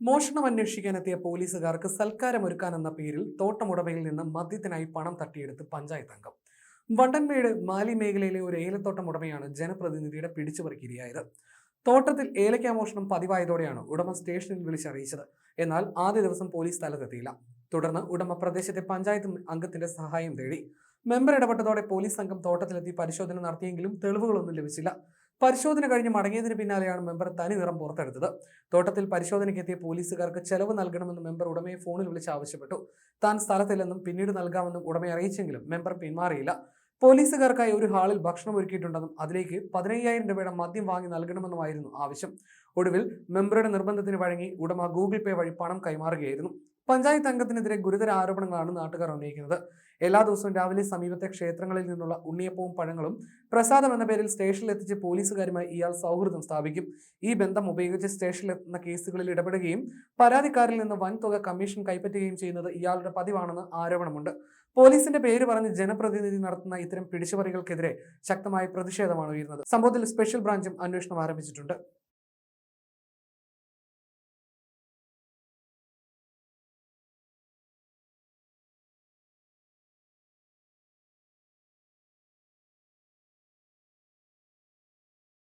മോഷണം അന്വേഷിക്കാനെത്തിയ പോലീസുകാർക്ക് സൽക്കാരമൊരുക്കാനെന്ന പേരിൽ തോട്ടമുടമയിൽ നിന്ന് മദ്യത്തിനായി പണം തട്ടിയെടുത്ത് പഞ്ചായത്ത് അംഗം. വണ്ടൻമേട് മാലി മേഖലയിലെ ഒരു ഏലത്തോട്ടം ഉടമയാണ് ജനപ്രതിനിധിയുടെ പിടിച്ചുപറിക്കിരയായത്. തോട്ടത്തിൽ ഏലക്ക മോഷണം പതിവായതോടെയാണ് ഉടമ സ്റ്റേഷനിൽ വിളിച്ചറിയിച്ചത്. എന്നാൽ ആദ്യ ദിവസം പോലീസ് സ്ഥലത്തെത്തിയില്ല. തുടർന്ന് ഉടമ പ്രദേശത്തെ പഞ്ചായത്ത് അംഗത്തിന്റെ സഹായം തേടി. മെമ്പർ ഇടപെട്ടതോടെ പോലീസ് സംഘം തോട്ടത്തിലെത്തി പരിശോധന നടത്തിയെങ്കിലും തെളിവുകളൊന്നും ലഭിച്ചില്ല. പരിശോധന കഴിഞ്ഞ് മടങ്ങിയതിന് പിന്നാലെയാണ് മെമ്പർ തനി നിറം പുറത്തെടുത്തത്. തോട്ടത്തിൽ പരിശോധനയ്ക്കെത്തിയ പോലീസുകാർക്ക് ചെലവ് നൽകണമെന്ന് മെമ്പർ ഉടമയെ ഫോണിൽ വിളിച്ച് ആവശ്യപ്പെട്ടു. താൻ സ്ഥലത്തില്ലെന്നും പിന്നീട് നൽകാമെന്നും ഉടമയെ അറിയിച്ചെങ്കിലും മെമ്പർ പിന്മാറിയില്ല. പോലീസുകാർക്കായി ഒരു ഹാളിൽ ഭക്ഷണം ഒരുക്കിയിട്ടുണ്ടെന്നും അതിലേക്ക് 15,000 രൂപയുടെ മദ്യം വാങ്ങി നൽകണമെന്നുമായിരുന്നു ആവശ്യം. ഒടുവിൽ മെമ്പറുടെ നിർബന്ധത്തിന് വഴങ്ങി ഉടമ ഗൂഗിൾ പേ വഴി പണം കൈമാറുകയായിരുന്നു. പഞ്ചായത്ത് അംഗത്തിനെതിരെ ഗുരുതര ആരോപണങ്ങളാണ് നാട്ടുകാർ ഉന്നയിക്കുന്നത്. എല്ലാ ദിവസവും രാവിലെ സമീപത്തെ ക്ഷേത്രങ്ങളിൽ നിന്നുള്ള ഉണ്ണിയപ്പവും പഴങ്ങളും പ്രസാദം എന്ന പേരിൽ സ്റ്റേഷനിലെത്തിച്ച് പോലീസുകാരുമായി ഇയാൾ സൗഹൃദം സ്ഥാപിക്കും. ഈ ബന്ധം ഉപയോഗിച്ച് സ്റ്റേഷനിലെത്തുന്ന കേസുകളിൽ ഇടപെടുകയും പരാതിക്കാരിൽ നിന്ന് വൻതുക കമ്മീഷൻ കൈപ്പറ്റുകയും ചെയ്യുന്നത് ഇയാളുടെ പതിവാണെന്ന് ആരോപണമുണ്ട്. പോലീസിന്റെ പേര് പറഞ്ഞ് ജനപ്രതിനിധി നടത്തുന്ന ഇത്തരം പിടിച്ചുപറികൾക്കെതിരെ ശക്തമായ പ്രതിഷേധമാണ് ഉയരുന്നത്. സംഭവത്തിൽ സ്പെഷ്യൽ ബ്രാഞ്ചും അന്വേഷണം ആരംഭിച്ചിട്ടുണ്ട്.